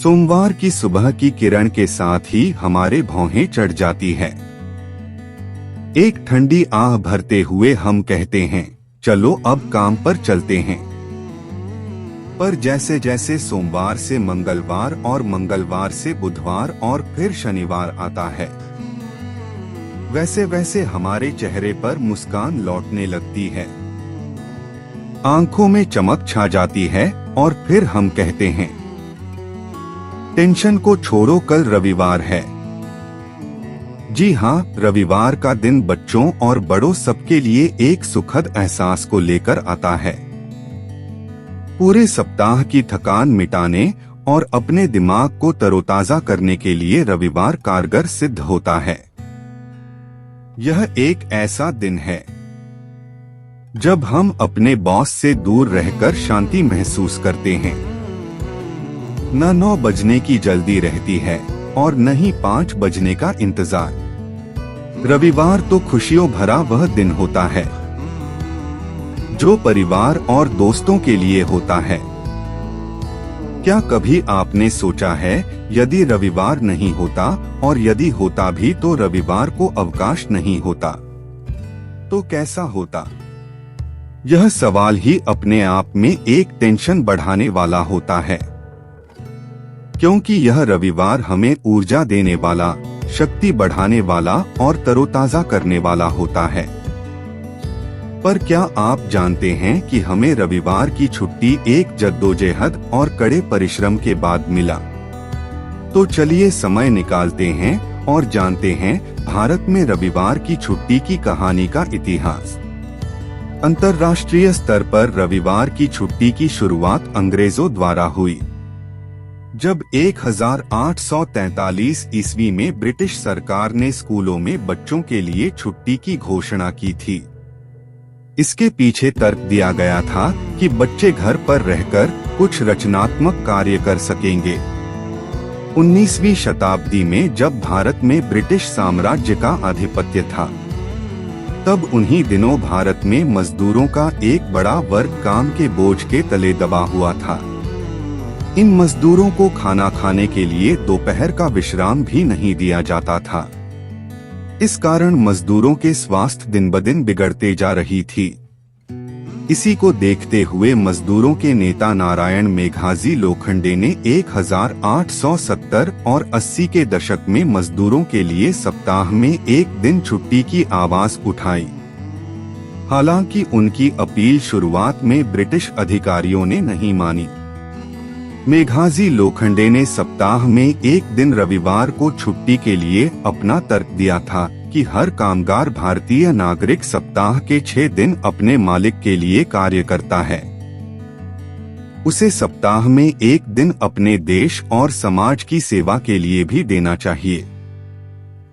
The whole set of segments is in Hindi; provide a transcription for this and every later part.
सोमवार की सुबह की किरण के साथ ही हमारे भौहें चढ़ जाती है। एक ठंडी आह भरते हुए हम कहते हैं, चलो अब काम पर चलते हैं। पर जैसे जैसे सोमवार से मंगलवार और मंगलवार से बुधवार और फिर शनिवार आता है, वैसे वैसे हमारे चेहरे पर मुस्कान लौटने लगती है, आंखों में चमक छा जाती है और फिर हम कहते हैं, टेंशन को छोड़ो, कल रविवार है। जी हाँ, रविवार का दिन बच्चों और बड़ों सबके लिए एक सुखद एहसास को लेकर आता है। पूरे सप्ताह की थकान मिटाने और अपने दिमाग को तरोताजा करने के लिए रविवार कारगर सिद्ध होता है। यह एक ऐसा दिन है जब हम अपने बॉस से दूर रहकर शांति महसूस करते हैं। न 9 बजने की जल्दी रहती है और न ही 5 बजने का इंतजार। रविवार तो खुशियों भरा वह दिन होता है जो परिवार और दोस्तों के लिए होता है। क्या कभी आपने सोचा है, यदि रविवार नहीं होता और यदि होता भी तो रविवार को अवकाश नहीं होता तो कैसा होता? यह सवाल ही अपने आप में एक टेंशन बढ़ाने वाला होता है, क्योंकि यह रविवार हमें ऊर्जा देने वाला, शक्ति बढ़ाने वाला और तरोताजा करने वाला होता है। पर क्या आप जानते हैं कि हमें रविवार की छुट्टी एक जद्दोजहद और कड़े परिश्रम के बाद मिला? तो चलिए समय निकालते हैं और जानते हैं भारत में रविवार की छुट्टी की कहानी का इतिहास। अंतर्राष्ट्रीय स्तर पर रविवार की छुट्टी की शुरुआत अंग्रेजों द्वारा हुई, जब 1843 ईस्वी में ब्रिटिश सरकार ने स्कूलों में बच्चों के लिए छुट्टी की घोषणा की थी। इसके पीछे तर्क दिया गया था कि बच्चे घर पर रहकर कुछ रचनात्मक कार्य कर सकेंगे। 19वीं शताब्दी में जब भारत में ब्रिटिश साम्राज्य का आधिपत्य था, तब उन्हीं दिनों भारत में मजदूरों का एक बड़ा वर्ग काम के बोझ के तले दबा हुआ था। इन मजदूरों को खाना खाने के लिए दोपहर का विश्राम भी नहीं दिया जाता था। इस कारण मजदूरों के स्वास्थ्य दिन ब दिन बिगड़ते जा रही थी। इसी को देखते हुए मजदूरों के नेता नारायण मेघाजी लोखंडे ने 1870 और 80 के दशक में मजदूरों के लिए सप्ताह में एक दिन छुट्टी की आवाज उठाई। हालांकि उनकी अपील शुरुआत में ब्रिटिश अधिकारियों ने नहीं मानी। मेघाजी लोखंडे ने सप्ताह में एक दिन रविवार को छुट्टी के लिए अपना तर्क दिया था कि हर कामगार भारतीय नागरिक सप्ताह के 6 दिन अपने मालिक के लिए कार्य करता है। उसे सप्ताह में एक दिन अपने देश और समाज की सेवा के लिए भी देना चाहिए,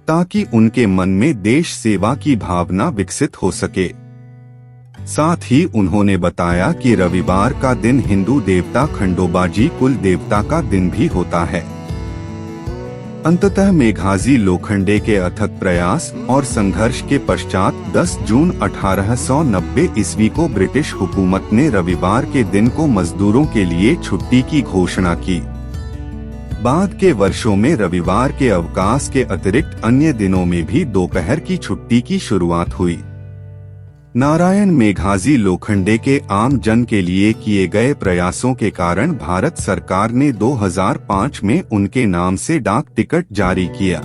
ताकि उनके मन में देश सेवा की भावना विकसित हो सके। साथ ही उन्होंने बताया कि रविवार का दिन हिंदू देवता खंडोबाजी कुल देवता का दिन भी होता है। अंततः मेघाजी लोखंडे के अथक प्रयास और संघर्ष के पश्चात 10 जून 1890 ईस्वी को ब्रिटिश हुकूमत ने रविवार के दिन को मजदूरों के लिए छुट्टी की घोषणा की। बाद के वर्षों में रविवार के अवकाश के अतिरिक्त अन्य दिनों में भी दोपहर की छुट्टी की शुरुआत हुई। नारायण मेघाजी लोखंडे के आम जन के लिए किए गए प्रयासों के कारण भारत सरकार ने 2005 में उनके नाम से डाक टिकट जारी किया।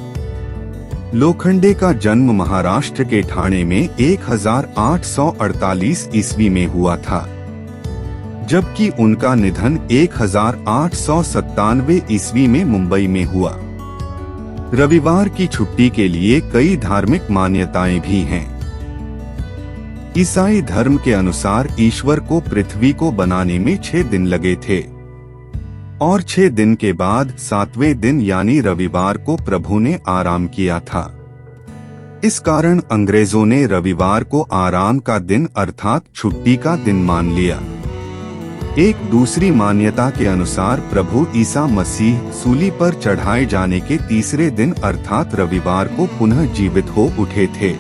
लोखंडे का जन्म महाराष्ट्र के ठाणे में 1848 ईस्वी में हुआ था, जबकि उनका निधन 1897 ईस्वी में मुंबई में हुआ। रविवार की छुट्टी के लिए कई धार्मिक मान्यताएं भी हैं। ईसाई धर्म के अनुसार ईश्वर को पृथ्वी को बनाने में 6 दिन लगे थे और 6 दिन के बाद 7वें दिन यानी रविवार को प्रभु ने आराम किया था। इस कारण अंग्रेजों ने रविवार को आराम का दिन अर्थात छुट्टी का दिन मान लिया। एक दूसरी मान्यता के अनुसार प्रभु ईसा मसीह सूली पर चढ़ाए जाने के तीसरे दिन अर्थात रविवार को पुनः जीवित हो उठे थे।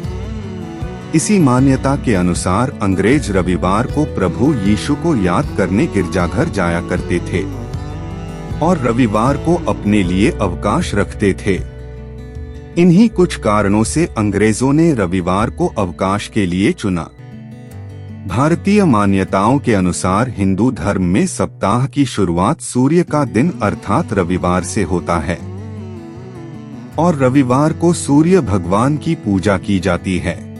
इसी मान्यता के अनुसार अंग्रेज रविवार को प्रभु यीशु को याद करने गिरजाघर जाया करते थे। और रविवार को अपने लिए अवकाश रखते थे। इन्हीं कुछ कारणों से अंग्रेजों ने रविवार को अवकाश के लिए चुना। भारतीय मान्यताओं के अनुसार हिंदू धर्म में सप्ताह की शुरुआत सूर्य का दिन अर्थात रविवार से होता है और रविवार को सूर्य भगवान की पूजा की जाती है।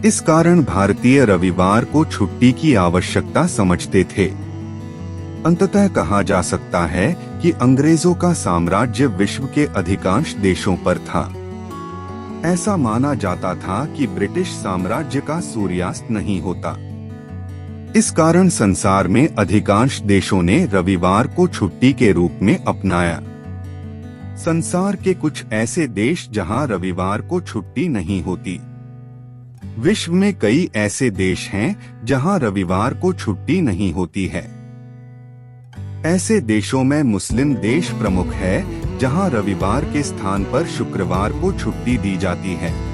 इस कारण भारतीय रविवार को छुट्टी की आवश्यकता समझते थे। अंततः कहा जा सकता है कि अंग्रेजों का साम्राज्य विश्व के अधिकांश देशों पर था। ऐसा माना जाता था कि ब्रिटिश साम्राज्य का सूर्यास्त नहीं होता। इस कारण संसार में अधिकांश देशों ने रविवार को छुट्टी के रूप में अपनाया। संसार के कुछ ऐसे देश जहां रविवार को छुट्टी नहीं होती। विश्व में कई ऐसे देश हैं जहां रविवार को छुट्टी नहीं होती है। ऐसे देशों में मुस्लिम देश प्रमुख है, जहां रविवार के स्थान पर शुक्रवार को छुट्टी दी जाती है।